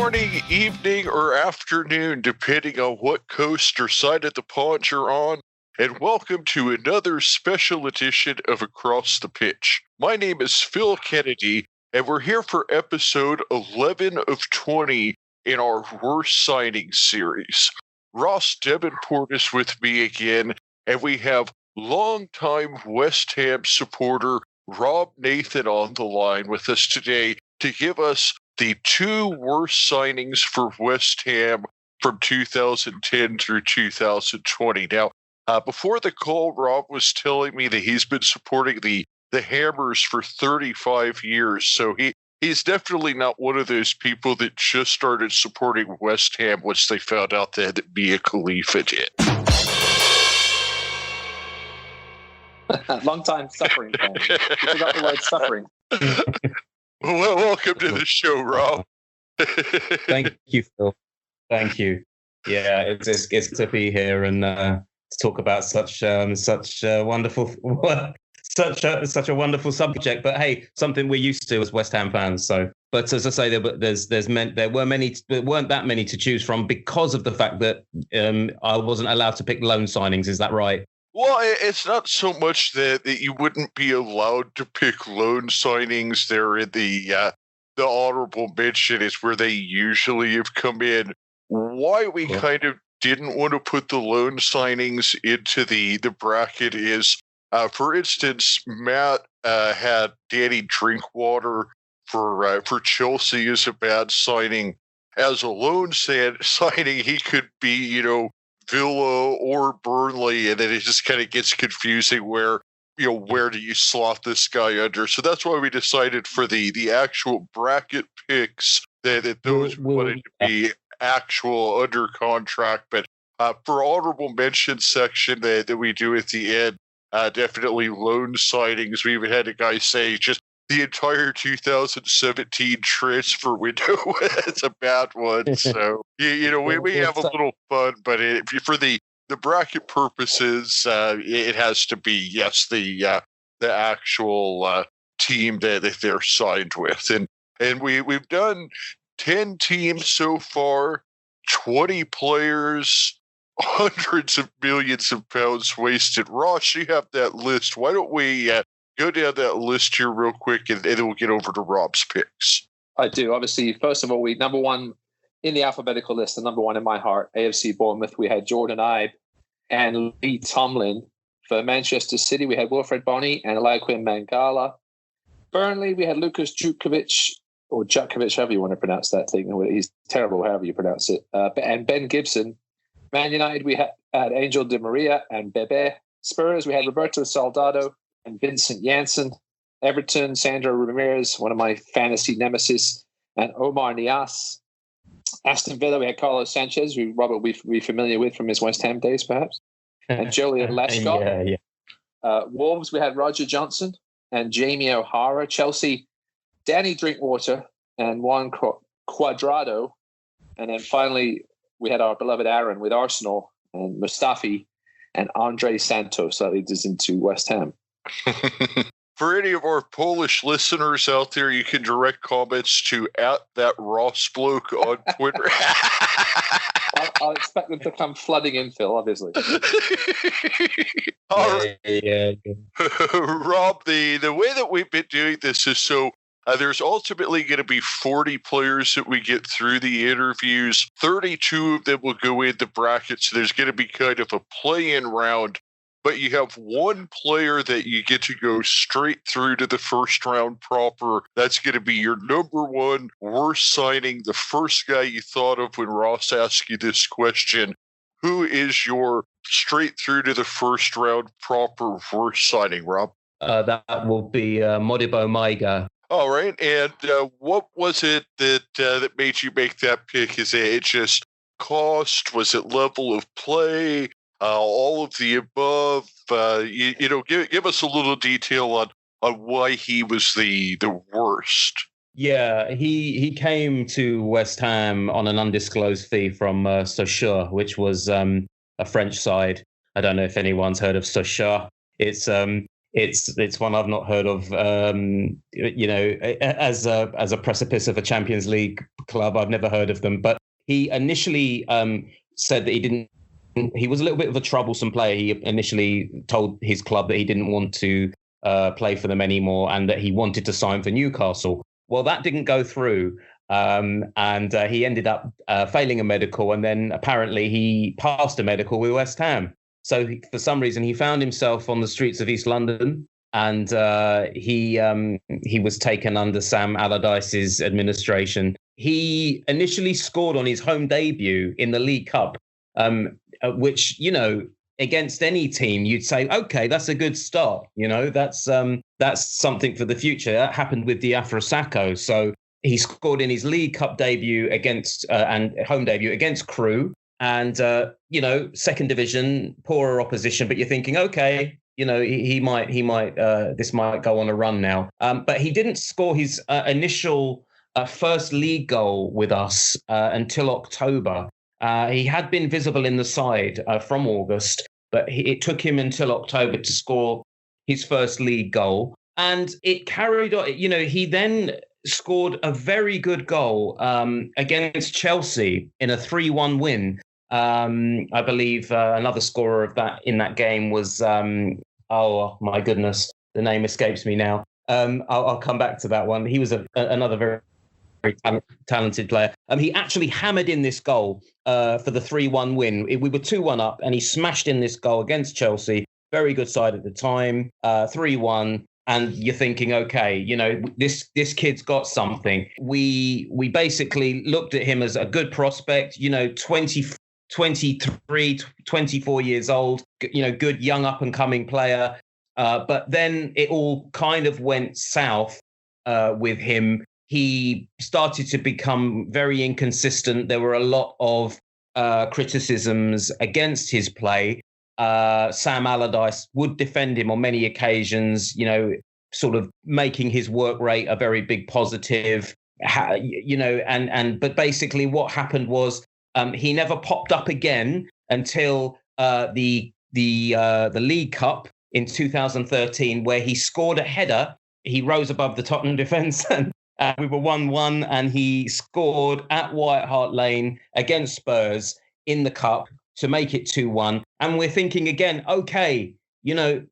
morning, evening, or afternoon, depending on what coast or side of the pond you're on, and welcome to another special edition of Across the Pitch. My name is Phil Kennedy, and we're here for episode 11 of 20 in our Worst Signing series. Ross Davenport is with me again, and we have longtime West Ham supporter Rob Nathan on the line with us today to give us the two worst signings for West Ham from 2010 through 2020. Now, before the call, Rob was telling me that he's been supporting the Hammers for 35 years, so he's definitely not one of those people that just started supporting West Ham once they found out that Mia Khalifa did. Long time suffering fan. You forgot the word suffering. Well, welcome to the show, Rob. Thank you, Phil. Thank you. Yeah, it's good to be here and to talk about such a wonderful subject. But hey, something we're used to as West Ham fans. So, but as I say, there weren't that many to choose from because of the fact that I wasn't allowed to pick loan signings. Is that right? Well, it's not so much that you wouldn't be allowed to pick loan signings. There in the honorable mention is where they usually have come in. Why we kind of didn't want to put the loan signings into the bracket is, for instance, Matt had Danny Drinkwater for Chelsea as a bad signing. As a loan signing, he could be, Villa or Burnley, and then it just kind of gets confusing where do you slot this guy under? So that's why we decided for the actual bracket picks that those wanted to be actual under contract. But for honorable mention section that we do at the end, definitely loan signings. We even had a guy say just the entire 2017 transfer window is a bad one. So, we have a little fun, but for the bracket purposes, it has to be, yes, the actual team that they're signed with. And we've done 10 teams so far, 20 players, hundreds of millions of pounds wasted. Ross, you have that list. Why don't we go down that list here real quick, and then we'll get over to Rob's picks. I do. Obviously, first of all, number one in the alphabetical list, the number one in my heart, AFC Bournemouth, we had Jordan Ibe and Lee Tomlin. For Manchester City, we had Wilfred Bonny and Eliaquim Mangala. Burnley, we had Lukas Jutkovic, or Jutkovic, however you want to pronounce that thing. He's terrible, however you pronounce it. And Ben Gibson. Man United, we had Angel Di Maria and Bebe. Spurs, we had Roberto Soldado and Vincent Janssen. Everton, Sandro Ramirez, one of my fantasy nemesis, and Omar Nias. Aston Villa, we had Carlos Sanchez, who Robert will be familiar with from his West Ham days, perhaps. And Jolyon Lescott. Yeah. Wolves, we had Roger Johnson and Jamie O'Hara. Chelsea, Danny Drinkwater and Juan Cuadrado. And then finally, we had our beloved Aaron with Arsenal and Mustafi and Andre Santos. That leads us into West Ham. For any of our Polish listeners out there, you can direct comments to @thatrossbloke on Twitter. I'll expect them to come flooding in, Phil, obviously. Yeah. Rob, the way that we've been doing this is so there's ultimately going to be 40 players that we get through the interviews. 32 of them will go in the bracket, so there's going to be kind of a play-in round. But you have one player that you get to go straight through to the first round proper. That's going to be your number one worst signing, the first guy you thought of when Ross asked you this question. Who is your straight through to the first round proper worst signing, Rob? That will be Modibo Maiga. All right. And what was it that made you make that pick? Is it just cost? Was it level of play? All of the above? Give us a little detail on why he was the worst. Yeah, he came to West Ham on an undisclosed fee from Sochaux, which was a French side. I don't know if anyone's heard of Sochaux. It's it's one I've not heard of. As a precipice of a Champions League club, I've never heard of them. But he initially said that he was a little bit of a troublesome player. He initially told his club that he didn't want to play for them anymore and that he wanted to sign for Newcastle. Well, that didn't go through. And he ended up failing a medical, and then apparently he passed a medical with West Ham. So for some reason, he found himself on the streets of East London, and he was taken under Sam Allardyce's administration. He initially scored on his home debut in the League Cup, which, against any team, you'd say, OK, that's a good start. That's something for the future. That happened with Diafra Sakho. So he scored in his League Cup debut and home debut against Crewe. And, second division, poorer opposition. But you're thinking, OK, he might this might go on a run now. But he didn't score his initial first league goal with us until October. He had been visible in the side from August, but it took him until October to score his first league goal. And it carried on. He then scored a very good goal against Chelsea in a 3-1 win. I believe another scorer of that in that game was, oh my goodness, the name escapes me now. I'll come back to that one. He was another very talented player. He actually hammered in this goal for the 3-1 win. We were 2-1 up, and he smashed in this goal against Chelsea. Very good side at the time, 3-1. And you're thinking, okay, this kid's got something. We basically looked at him as a good prospect, 23, 24 years old, good young up and coming player. But then it all kind of went south with him. He started to become very inconsistent. There were a lot of criticisms against his play. Sam Allardyce would defend him on many occasions, sort of making his work rate a very big positive, but basically what happened was he never popped up again until the League Cup in 2013, where he scored a header. He rose above the Tottenham defence and we were 1-1, and he scored at White Hart Lane against Spurs in the Cup to make it 2-1. And we're thinking again, okay,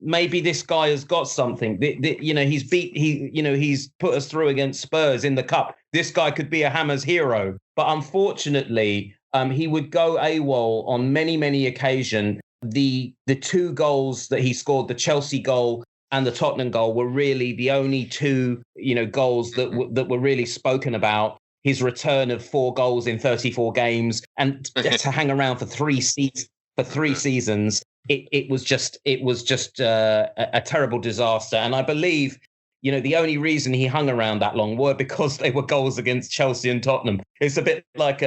maybe this guy has got something. He's put us through against Spurs in the Cup. This guy could be a Hammers hero. But unfortunately, he would go AWOL on many, many occasions. The two goals that he scored, the Chelsea goal and the Tottenham goal, were really the only two, goals that were really spoken about. His return of 4 goals in 34 games, and to hang around for 3 seasons, it was just a terrible disaster. And I believe, the only reason he hung around that long were because they were goals against Chelsea and Tottenham. It's a bit like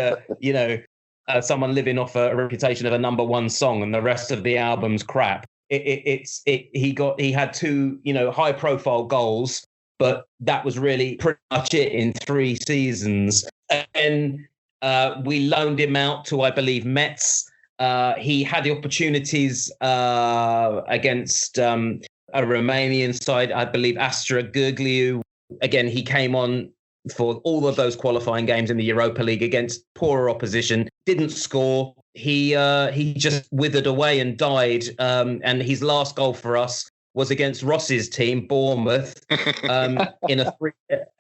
someone living off a reputation of a number one song, and the rest of the album's crap. He had 2 high profile goals, but that was really pretty much it in 3 seasons. And we loaned him out to, I believe, Metz. He had the opportunities against a Romanian side, I believe, Astra Giurgiu. Again, he came on for all of those qualifying games in the Europa League against poorer opposition, didn't score. He just withered away and died. And his last goal for us was against Ross's team, Bournemouth, in a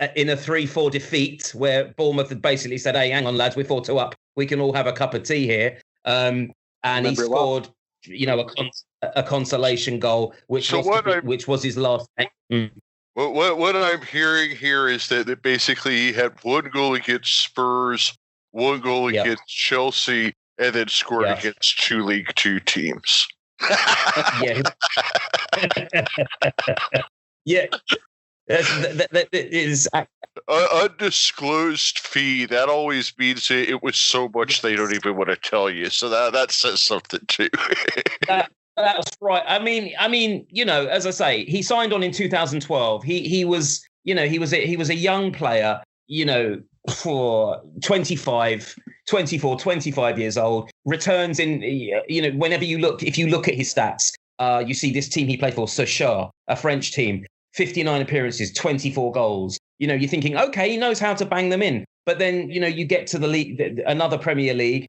3-4 defeat, where Bournemouth had basically said, "Hey, hang on, lads, we're 4-2 up. We can all have a cup of tea here." And he scored, a consolation goal, which was his last. What I'm hearing here is that basically he had 1 goal against Spurs, 1 goal against Chelsea, and then scored against 2 League Two teams. Yeah. Yeah. That is undisclosed fee. That always means it was so much they don't even want to tell you. So that says something too. That's right. I mean, as I say, he signed on in 2012. He was a young player, for 25 years old, returns in, if you look at his stats, You see this team he played for, Sochaux, a French team, 59 appearances, 24 goals. You're thinking, okay, he knows how to bang them in. But then, you get to the league, another Premier League.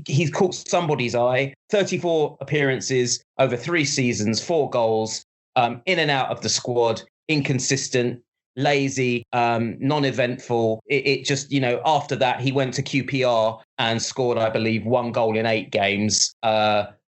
He's caught somebody's eye. 34 appearances over 3 seasons, 4 goals, in and out of the squad, inconsistent, lazy, non-eventful. It just, after that, he went to QPR and scored, I believe, 1 goal in 8 games.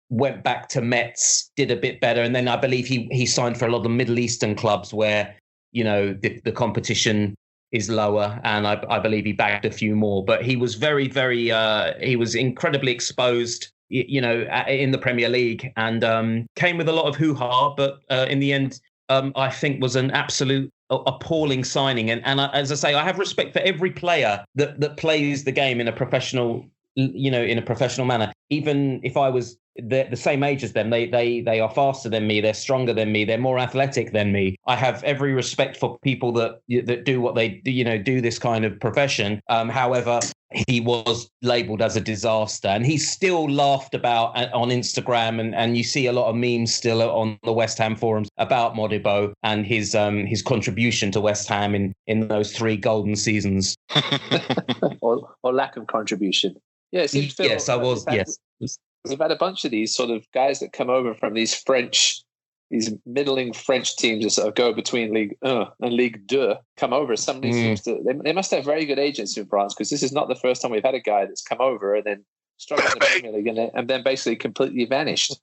Went back to Metz, did a bit better. And then I believe he signed for a lot of the Middle Eastern clubs where, the competition is lower. And I believe he bagged a few more. But he was very, very, he was incredibly exposed, in the Premier League, and came with a lot of hoo-ha. But in the end, I think was an absolute appalling signing. And as I say, I have respect for every player that plays the game in a professional, in a professional manner. Even if I was the same age as them, they are faster than me, they're stronger than me, they're more athletic than me. I have every respect for people that do what they do, do this kind of profession. However, he was labelled as a disaster, and he's still laughed about on Instagram, and you see a lot of memes still on the West Ham forums about Modibo and his contribution to West Ham in those 3 golden seasons. or lack of contribution. Yeah, it seems yes, I was. Yes. We've had a bunch of these sort of guys that come over from these middling French teams that sort of go between Ligue 1 and Ligue 2, come over. Somebody seems to, they must have very good agents in France, because this is not the first time we've had a guy that's come over and then struggled in the Premier League and then basically completely vanished.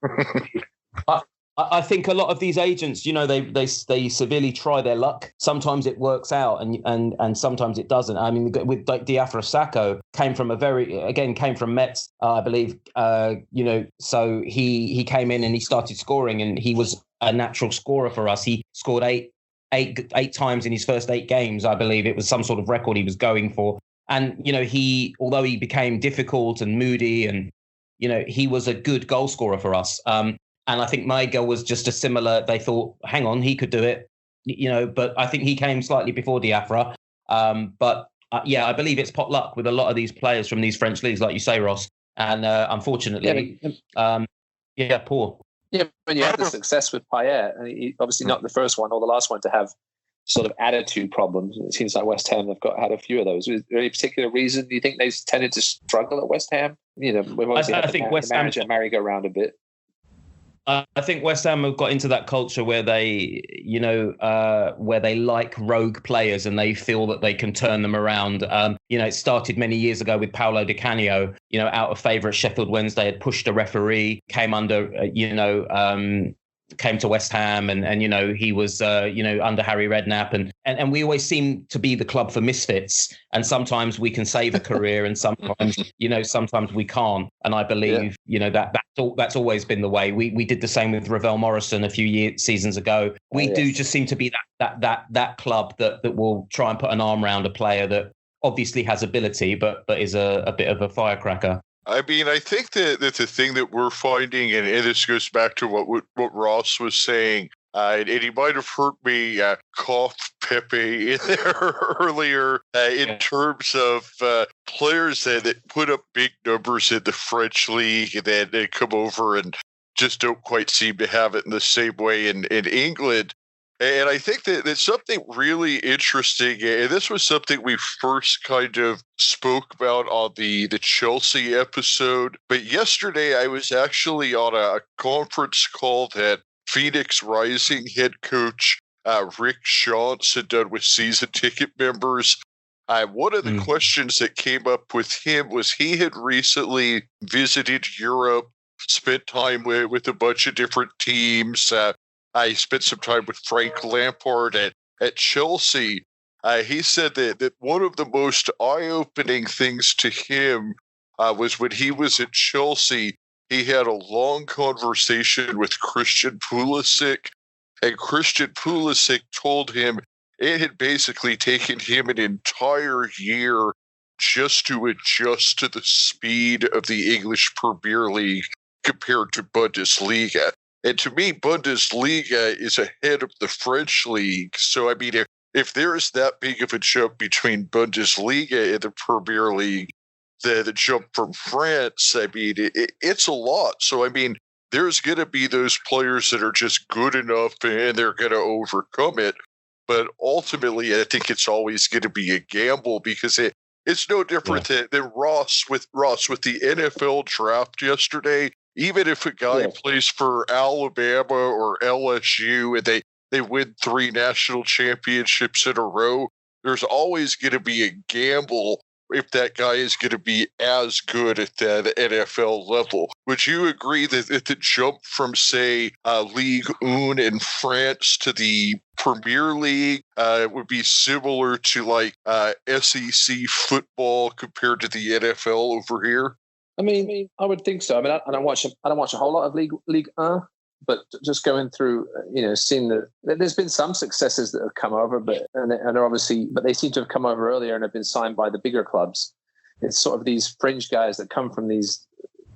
I think a lot of these agents, they severely try their luck. Sometimes it works out, and sometimes it doesn't. I mean, with Diafra Sakho, came from Metz, I believe. So he came in and he started scoring, and he was a natural scorer for us. He scored eight times in his first 8 games, I believe. It was some sort of record he was going for. And although he became difficult and moody, and he was a good goal scorer for us. And I think Maïga was just a similar, they thought, hang on, he could do it, but I think he came slightly before Diafra. But I believe it's pot luck with a lot of these players from these French leagues, like you say, Ross. And unfortunately, poor. Yeah, when you had the success with Payet, and he, obviously not the first one or the last one to have sort of attitude problems. It seems like West Ham have had a few of those. Is there any particular reason you think they've tended to struggle at West Ham? We've obviously had the manager merry-go-round a bit. I think West Ham have got into that culture where they, where they like rogue players and they feel that they can turn them around. It started many years ago with Paolo Di Canio, out of favour at Sheffield Wednesday, had pushed a referee, came under, came to West Ham, and he was under Harry Redknapp, and we always seem to be the club for misfits, and sometimes we can save a career and sometimes sometimes we can't, and I believe that's always been the way. We did the same with Ravel Morrison a few seasons ago. We do just seem to be that club that will try and put an arm around a player that obviously has ability but is a bit of a firecracker. I mean, I think that the thing that we're finding, and this goes back to what Ross was saying, and he might have heard me cough Pepe in there earlier in terms of players that put up big numbers in the French league and then they come over and just don't quite seem to have it in the same way in England. And I think that something really interesting, and this was something we first kind of spoke about on the Chelsea episode, but yesterday I was actually on a conference call that Phoenix Rising head coach Rick Shantz had done with season ticket members. One of the questions that came up with him was he had recently visited Europe, spent time with a bunch of different teams. I spent some time with Frank Lampard at Chelsea. He said that one of the most eye-opening things to him was when he was at Chelsea, he had a long conversation with Christian Pulisic, and Christian Pulisic told him it had basically taken him an entire year just to adjust to the speed of the English Premier League compared to Bundesliga. And to me, Bundesliga is ahead of the French league. So, I mean, if there is that big of a jump between Bundesliga and the Premier League, the jump from France, I mean, it's a lot. So, I mean, there's going to be those players that are just good enough and they're going to overcome it. But ultimately, I think it's always going to be a gamble because it's no different than Ross with the NFL draft yesterday. Even if a guy plays for Alabama or LSU and they win 3 national championships in a row, there's always going to be a gamble if that guy is going to be as good at that NFL level. Would you agree that the jump from, say, Ligue 1 in France to the Premier League would be similar to like SEC football compared to the NFL over here? I mean, I would think so. I mean, I don't watch a whole lot of Ligue 1. But just going through, seeing that there's been some successes that have come over, but they seem to have come over earlier and have been signed by the bigger clubs. It's sort of these fringe guys that come from these,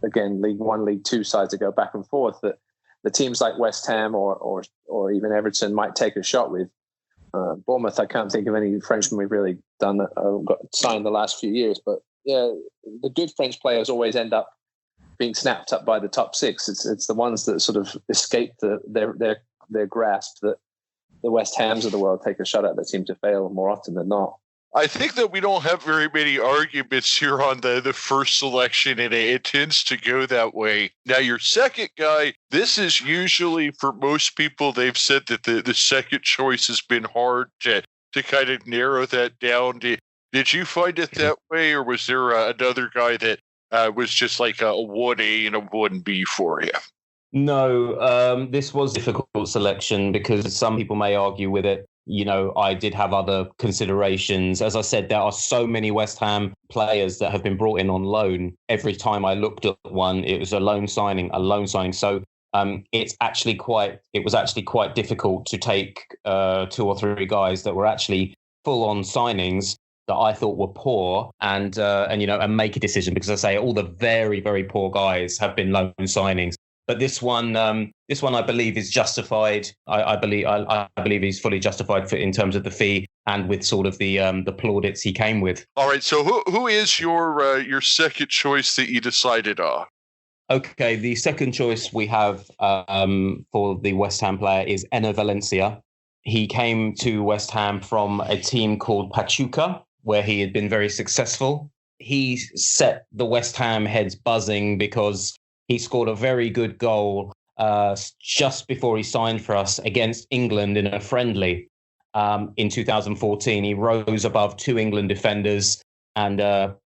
again, League 1, League 2 sides that go back and forth that the teams like West Ham or even Everton might take a shot with. Bournemouth, I can't think of any Frenchmen we've really done that got signed the last few years. But yeah, the good French players always end up being snapped up by the top 6. It's the ones that sort of escape their grasp that the West Hams of the world take a shot at that seem to fail more often than not. I think that we don't have very many arguments here on the first selection, and it tends to go that way. Now, your second guy, this is usually for most people, they've said that the second choice has been hard to kind of narrow that down. Did you find it that way, or was there another guy that was just like a 1A and a 1B for you? No, this was a difficult selection because some people may argue with it. I did have other considerations. As I said, there are so many West Ham players that have been brought in on loan. Every time I looked at one, it was a loan signing. So it was actually quite difficult to take 2 or 3 guys that were actually full-on signings that I thought were poor and make a decision, because I say all the very, very poor guys have been loan signings. But this one I believe is justified. I believe he's fully justified in terms of the fee and with sort of the plaudits he came with. All right. So who is your second choice that you decided on? Okay, the second choice we have for the West Ham player is Enner Valencia. He came to West Ham from a team called Pachuca, where he had been very successful. He set the West Ham heads buzzing because he scored a very good goal just before he signed for us against England in a friendly in 2014. He rose above 2 England defenders and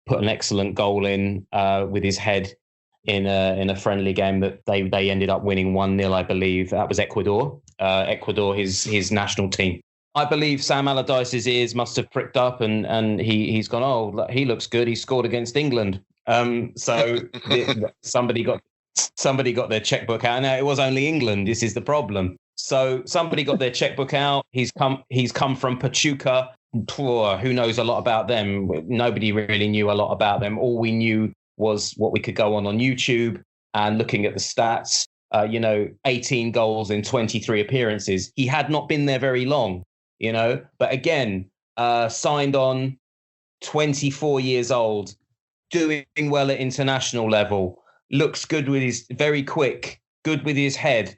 put an excellent goal in with his head in a friendly game that they ended up winning 1-0, I believe. That was Ecuador. Ecuador, his national team. I believe Sam Allardyce's ears must have pricked up and he's gone, oh, he looks good. He scored against England. So somebody got their checkbook out. Now, it was only England. This is the problem. So somebody got their checkbook out. He's come from Pachuca. Who knows a lot about them? Nobody really knew a lot about them. All we knew was what we could go on YouTube and looking at the stats. 18 goals in 23 appearances. He had not been there very long. But again, signed on, 24 years old, doing well at international level, looks good with his, very quick, good with his head,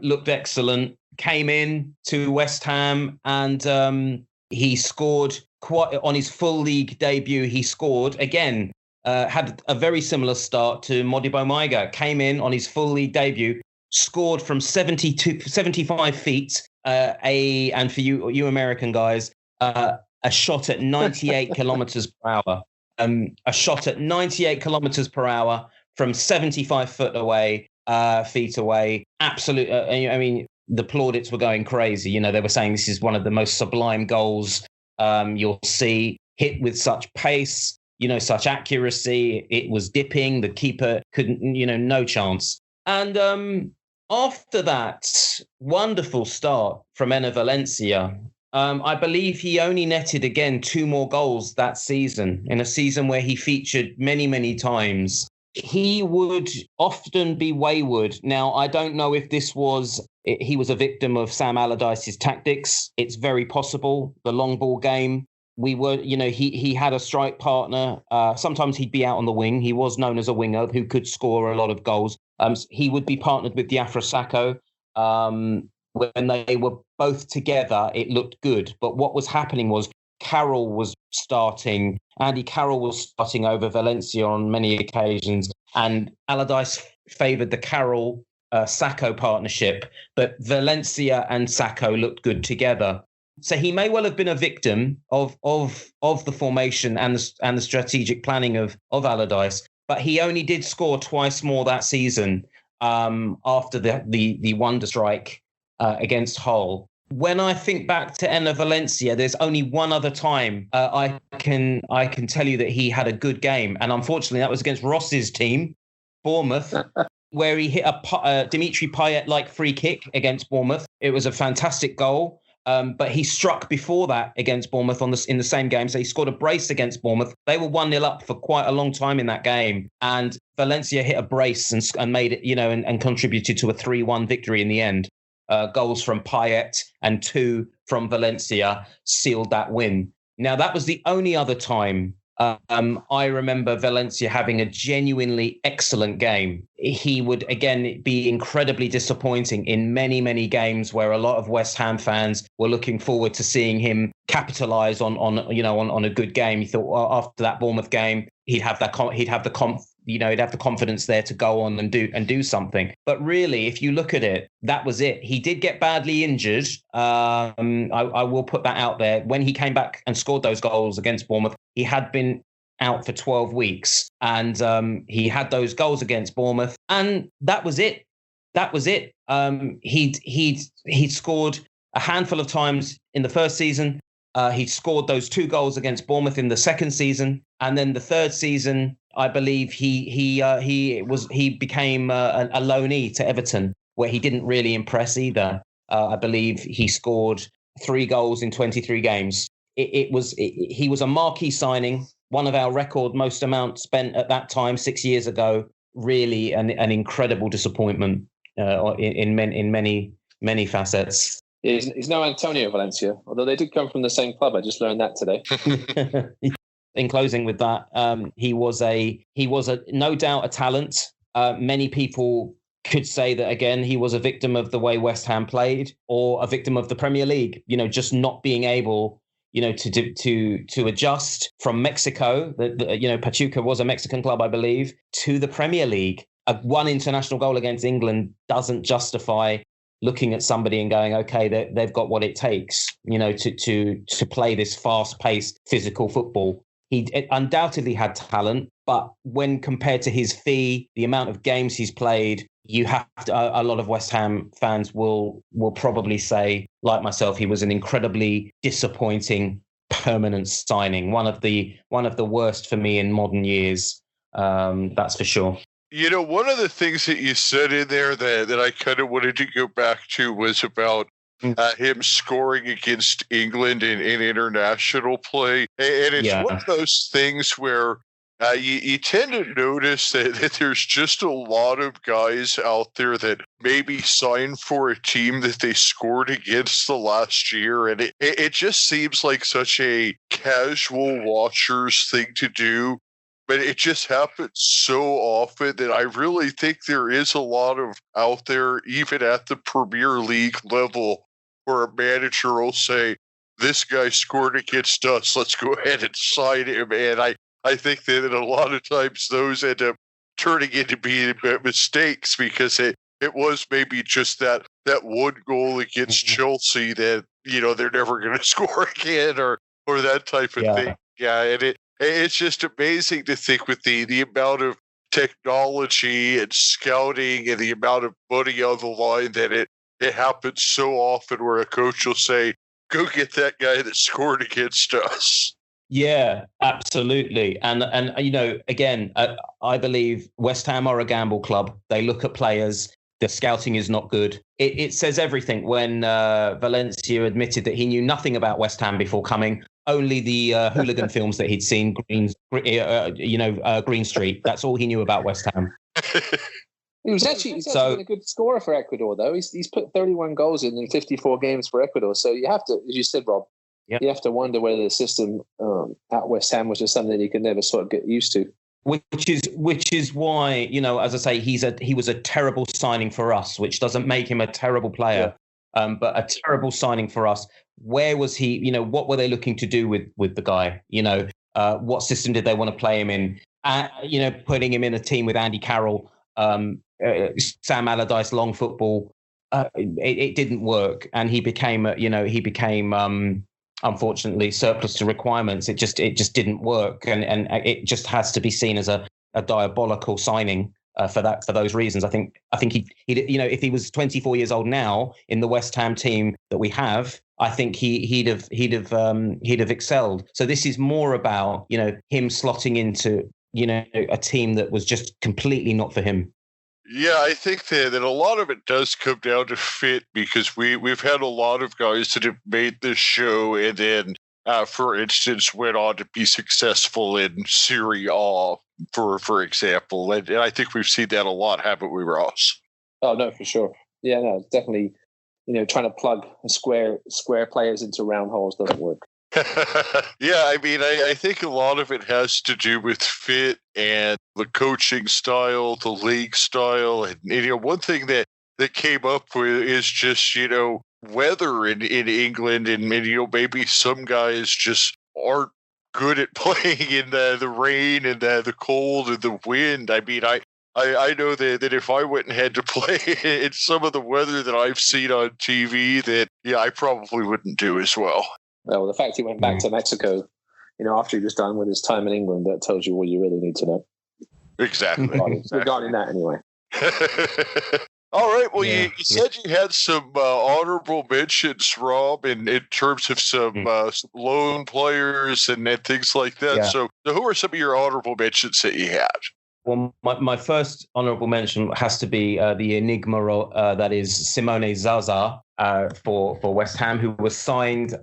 looked excellent, came in to West Ham and he scored quite on his full league debut. He scored again, had a very similar start to Modibo Maiga, came in on his full league debut, scored from 75 feet, and for you American guys, a shot at 98 kilometers per hour. A shot at 98 kilometers per hour from 75 feet away. Absolute. I mean, the plaudits were going crazy. They were saying this is one of the most sublime goals you'll see, hit with such pace, such accuracy. It was dipping. The keeper couldn't, no chance. And after that wonderful start from Enner Valencia, I believe he only netted again 2 more goals that season, in a season where he featured many, many times. He would often be wayward. Now, I don't know if he was a victim of Sam Allardyce's tactics. It's very possible. The long ball game, we were, he had a strike partner. Sometimes he'd be out on the wing. He was known as a winger who could score a lot of goals. He would be partnered with Diafra Sakho. When they were both together, it looked good. But what was happening was Carroll was starting. Andy Carroll was starting over Valencia on many occasions. And Allardyce favoured the Carroll Sakho partnership. But Valencia and Sakho looked good together. So he may well have been a victim of the formation and the strategic planning of Allardyce. But he only did score twice more that season after the wonder strike against Hull. When I think back to Enner Valencia, there's only one other time I can tell you that he had a good game, and unfortunately that was against Ross's team, Bournemouth, where he hit a Dimitri Payet-like free kick against Bournemouth. It was a fantastic goal. But he struck before that against Bournemouth in the same game. So he scored a brace against Bournemouth. They were 1-0 up for quite a long time in that game. And Valencia hit a brace and made it, and contributed to a 3-1 victory in the end. Goals from Payet and 2 from Valencia sealed that win. Now, that was the only other time I remember Valencia having a genuinely excellent game. He would, again, be incredibly disappointing in many, many games where a lot of West Ham fans were looking forward to seeing him capitalise on a good game. He thought, well, after that Bournemouth game, he'd have the confidence there to go on and do something. But really, if you look at it, that was it. He did get badly injured. I will put that out there. When he came back and scored those goals against Bournemouth, he had been out for 12 weeks, and he had those goals against Bournemouth, and that was it. He'd scored a handful of times in the first season. He'd scored those 2 goals against Bournemouth in the second season, and then the third season, I believe he became a loanee to Everton, where he didn't really impress either. I believe he scored 3 goals in 23 games. He was a marquee signing, one of our record most amount spent at that time 6 years ago. Really an incredible disappointment in many facets. He's no Antonio Valencia, although they did come from the same club. I just learned that today. In closing with that, he was no doubt a talent. Many people could say that, again, he was a victim of the way West Ham played, or a victim of the Premier League, just not being able, to adjust from Mexico. Pachuca was a Mexican club, I believe, to the Premier League. One international goal against England doesn't justify looking at somebody and going, okay, they've got what it takes, to play this fast-paced physical football. He undoubtedly had talent, but when compared to his fee, the amount of games he's played, you have to, a lot of West Ham fans will probably say, like myself, he was an incredibly disappointing permanent signing. One of the worst for me in modern years. That's for sure. One of the things that you said in there that I kind of wanted to go back to was about him scoring against England in international play. And it's one of those things where you tend to notice that there's just a lot of guys out there that maybe signed for a team that they scored against the last year. And it just seems like such a casual watcher's thing to do. But it just happens so often that I really think there is a lot of out there, even at the Premier League level, where a manager will say, this guy scored against us, let's go ahead and sign him. And I think that a lot of times those end up turning into being mistakes, because it was maybe just that one goal against Chelsea that, they're never going to score again, or that type of thing. Yeah, and it's just amazing to think with the amount of technology and scouting and the amount of money on the line that it happens so often where a coach will say, go get that guy that scored against us. Yeah, absolutely. And again, I believe West Ham are a gamble club. They look at players. The scouting is not good. It says everything when Valencia admitted that he knew nothing about West Ham before coming. Only the hooligan films that he'd seen, Green Street. That's all he knew about West Ham. He's actually been a good scorer for Ecuador, though. He's put 31 goals in 54 games for Ecuador. So you have to, as you said, Rob, You have to wonder whether the system at West Ham was just something he could never sort of get used to. Which is why, as I say, he was a terrible signing for us, which doesn't make him a terrible player, but a terrible signing for us. Where was he? What were they looking to do with the guy? What system did they want to play him in? Putting him in a team with Andy Carroll, Sam Allardyce, long football, it didn't work, and he became unfortunately surplus to requirements. It just didn't work, and it just has to be seen as a diabolical signing for those reasons. I think he if he was 24 years old now in the West Ham team that we have, I think he'd have excelled. So this is more about him slotting into a team that was just completely not for him. Yeah, I think that a lot of it does come down to fit, because we've had a lot of guys that have made this show and then, for instance, went on to be successful in Serie A, for example. And I think we've seen that a lot, haven't we, Ross? Oh, no, for sure. Yeah, no, definitely. Trying to plug square players into round holes doesn't work. Yeah, I mean, I think a lot of it has to do with fit and the coaching style, the league style. And, one thing that came up with is just, weather in England. And, maybe some guys just aren't good at playing in the rain and the cold and the wind. I mean, I know that if I went and had to play in some of the weather that I've seen on TV, that, I probably wouldn't do as well. Well, the fact he went back to Mexico, after he was done with his time in England, that tells you what you really need to know. Exactly. Regarding that, anyway. All right. Well, you said you had some honorable mentions, Rob, in terms of some loan players and things like that. Yeah. So who are some of your honorable mentions that you had? Well, my first honourable mention has to be the enigma that is Simone Zaza for West Ham, who was signed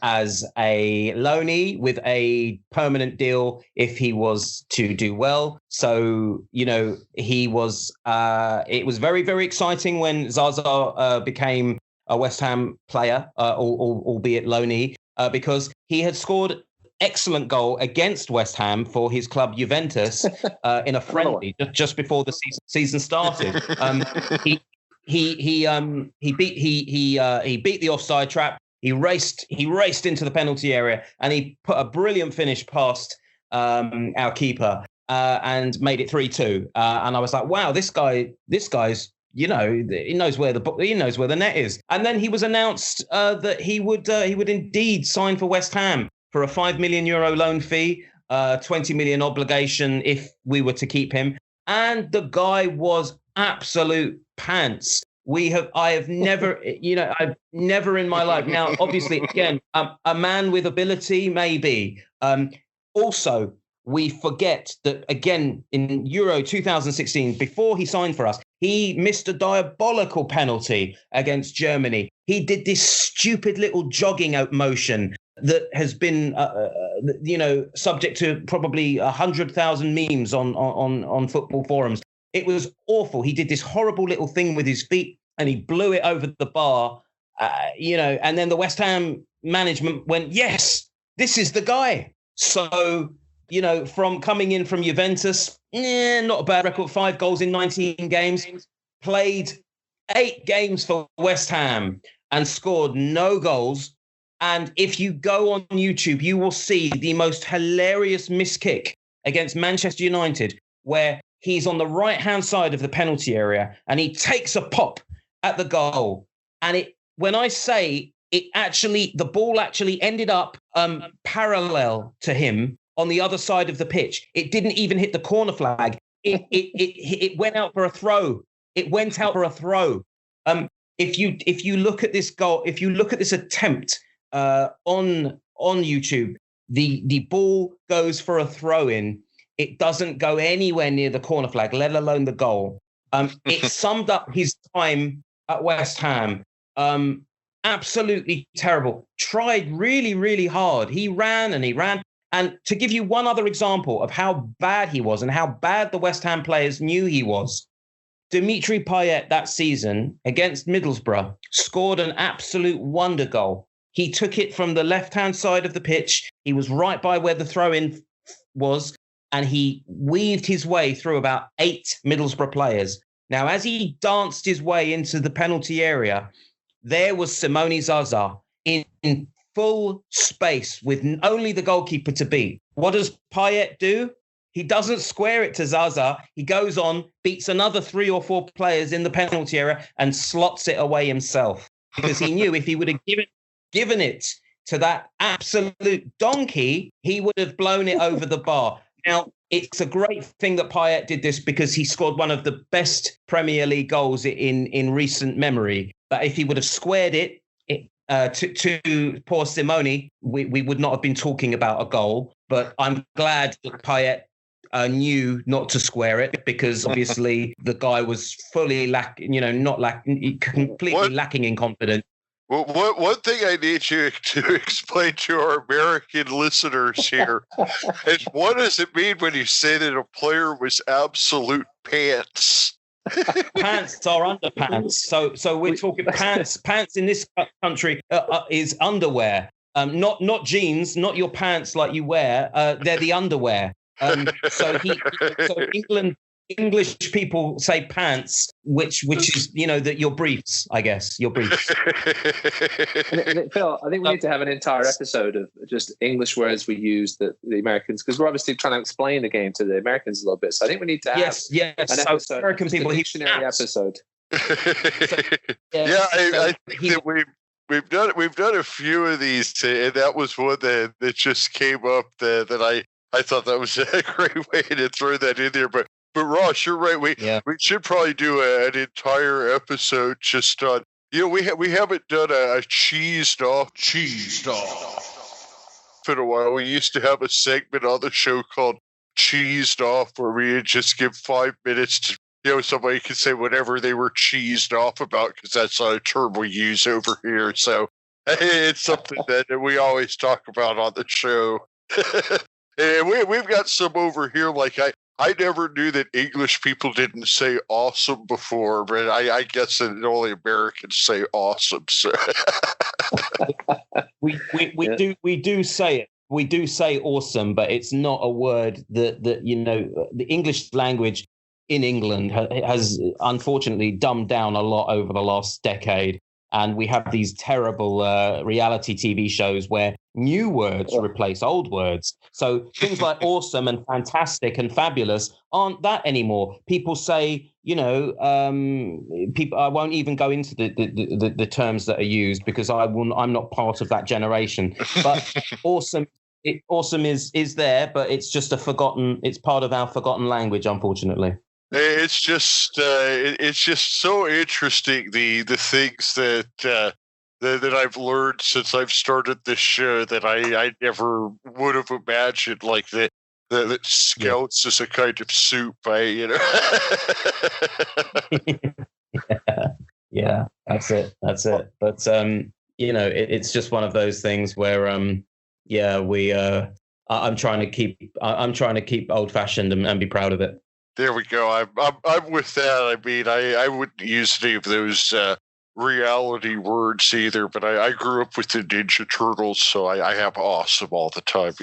as a loanee with a permanent deal if he was to do well. So, he was. It was very, very exciting when Zaza became a West Ham player, albeit loanee, because he had scored excellent goal against West Ham for his club Juventus in a friendly just before the season started. He beat the offside trap. He raced into the penalty area, and he put a brilliant finish past our keeper and made it 3-2. And I was like, wow, this guy's he knows where the net is. And then he was announced that he would indeed sign for West Ham for a €5 million loan fee, 20 million obligation if we were to keep him. And the guy was absolute pants. I've never in my life. Now, obviously, again, a man with ability, maybe. Also, we forget that, again, in Euro 2016, before he signed for us, he missed a diabolical penalty against Germany. He did this stupid little jogging out motion that has been, subject to probably 100,000 memes on football forums. It was awful. He did this horrible little thing with his feet, and he blew it over the bar, and then the West Ham management went, yes, this is the guy. So, from coming in from Juventus, not a bad record, 5 goals in 19 games, played 8 games for West Ham and scored no goals. And if you go on YouTube, you will see the most hilarious miss kick against Manchester United, where he's on the right-hand side of the penalty area and he takes a pop at the goal. And when I say the ball actually ended up parallel to him on the other side of the pitch. It didn't even hit the corner flag. It went out for a throw. It went out for a throw. If you look at this goal, if you look at this attempt on YouTube, the ball goes for a throw in. It doesn't go anywhere near the corner flag, let alone the goal. It summed up his time at West Ham. Absolutely terrible. Tried really, really hard. He ran and he ran. And to give you one other example of how bad he was and how bad the West Ham players knew he was, Dimitri Payet that season against Middlesbrough scored an absolute wonder goal. He took it from the left-hand side of the pitch. He was right by where the throw-in was, and he weaved his way through about 8 Middlesbrough players. Now, as he danced his way into the penalty area, there was Simone Zaza in full space with only the goalkeeper to beat. What does Payet do? He doesn't square it to Zaza. He goes on, beats another 3 or 4 players in the penalty area and slots it away himself, because he knew if he would have given it to that absolute donkey, he would have blown it over the bar. Now, it's a great thing that Payet did this, because he scored one of the best Premier League goals in recent memory. But if he would have squared it to poor Simone, we would not have been talking about a goal. But I'm glad that Payet knew not to square it, because obviously the guy was fully completely lacking in confidence. Well, one thing I need you to explain to our American listeners here is, what does it mean when you say that a player was absolute pants? Pants are underpants. So we're talking pants. Pants in this country is underwear. Not jeans, not your pants like you wear. They're the underwear. So English people say pants, which is, that your briefs, I guess, your briefs. and Phil, I think we need to have an entire episode of just English words we use that the Americans, because we're obviously trying to explain the game to the Americans a little bit. So I think we need to have an episode, so American people, dictionary episode. I think that we've done a few of these, and that was one that just came up that I thought that was a great way to throw that in there, but Ross, you're right. We should probably do an entire episode just on. We haven't done a cheesed off in a while. We used to have a segment on the show called Cheesed Off, where we would just give 5 minutes to somebody could say whatever they were cheesed off about, because that's a term we use over here. So it's something that we always talk about on the show. And we've got some over here. Like I never knew that English people didn't say awesome before, but I guess that only Americans say awesome. So we do say it. We do say awesome, but it's not a word that the English language in England has unfortunately dumbed down a lot over the last decade. And we have these terrible reality TV shows where new words replace old words. So things like awesome and fantastic and fabulous aren't that anymore. People say, people. I won't even go into the terms that are used, because I'm not part of that generation. But awesome is there, but it's just it's part of our forgotten language, unfortunately. It's just so interesting, the things that I've learned since I've started this show that I never would have imagined, like that scouts is a kind of soup. Yeah, that's it. But it's just one of those things where I'm trying to keep old fashioned and be proud of it. There we go. I'm with that. I mean, I wouldn't use any of those reality words either, but I grew up with the Ninja Turtles, so I have awesome all the time.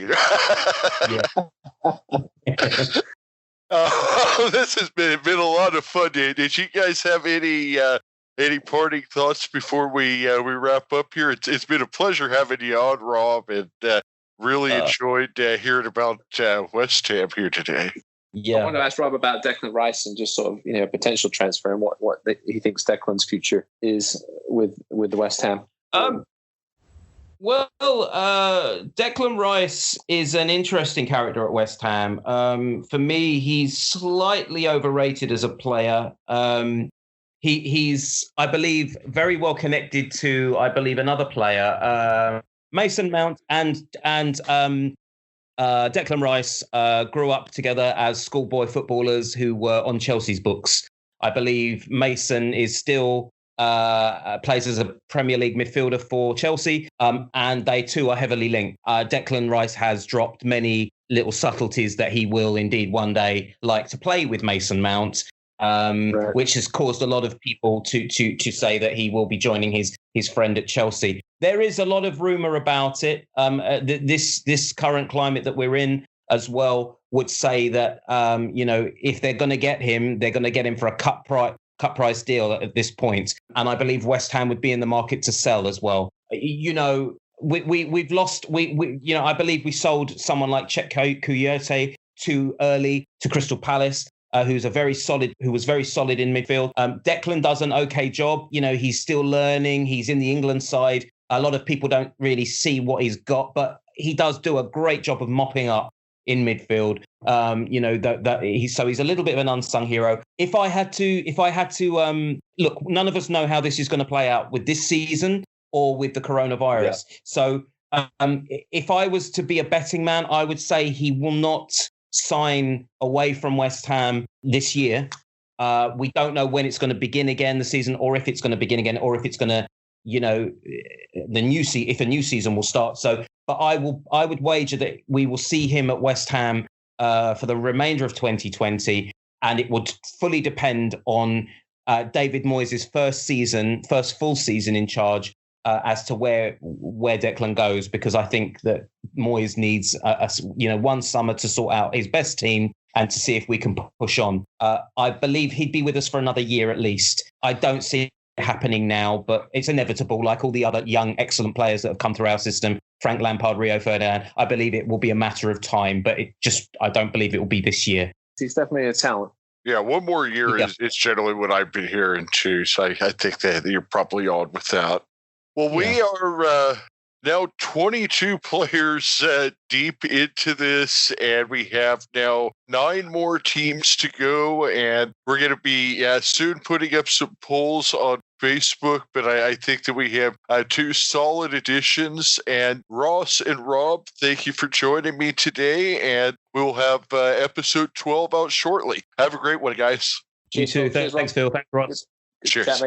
This has been a lot of fun. Did you guys have any parting thoughts before we wrap up here? It's been a pleasure having you on, Rob, and really enjoyed hearing about West Ham here today. Yeah, I want to ask Rob about Declan Rice and just sort of potential transfer and what he thinks Declan's future is with the West Ham. Declan Rice is an interesting character at West Ham. For me, he's slightly overrated as a player. He's, I believe, very well connected to, another player, Mason Mount, and Declan Rice grew up together as schoolboy footballers who were on Chelsea's books. I believe Mason is still plays as a Premier League midfielder for Chelsea, and they too are heavily linked. Declan Rice has dropped many little subtleties that he will indeed one day like to play with Mason Mount, which has caused a lot of people to say that he will be joining his friend at Chelsea. there is a lot of rumor about it. This current climate that we're in as well would say that, if they're going to get him, they're going to get him for a cut price deal at this point. And I believe West Ham would be in the market to sell as well. We've lost. I believe we sold someone like Chet Kouyaté too early to Crystal Palace, who was very solid in midfield. Declan does an okay job. He's still learning. He's in the England side. A lot of people don't really see what he's got, but he does do a great job of mopping up in midfield. He's a little bit of an unsung hero. If I had to look, none of us know how this is going to play out with this season or with the coronavirus. Yeah. So if I was to be a betting man, I would say he will not sign away from West Ham this year. We don't know when it's going to begin again, the season, or if it's going to begin again, or if it's going to, if a new season will start. So, but I would wager that we will see him at West Ham for the remainder of 2020, and it would fully depend on David Moyes' first full season in charge. As to where Declan goes, because I think that Moyes needs one summer to sort out his best team and to see if we can push on. I believe he'd be with us for another year at least. I don't see it happening now, but it's inevitable. Like all the other young, excellent players that have come through our system, Frank Lampard, Rio Ferdinand, I believe it will be a matter of time, but I don't believe it will be this year. He's definitely a talent. Yeah, one more year is generally what I've been hearing too. So I think that you're probably on with that. Well, we are now 22 players deep into this, and we have now 9 more teams to go, and we're going to be soon putting up some polls on Facebook, but I think that we have 2 solid additions. And Ross and Rob, thank you for joining me today, and we'll have episode 12 out shortly. Have a great one, guys. You too. Thanks, Phil. Thanks, Ross. Cheers.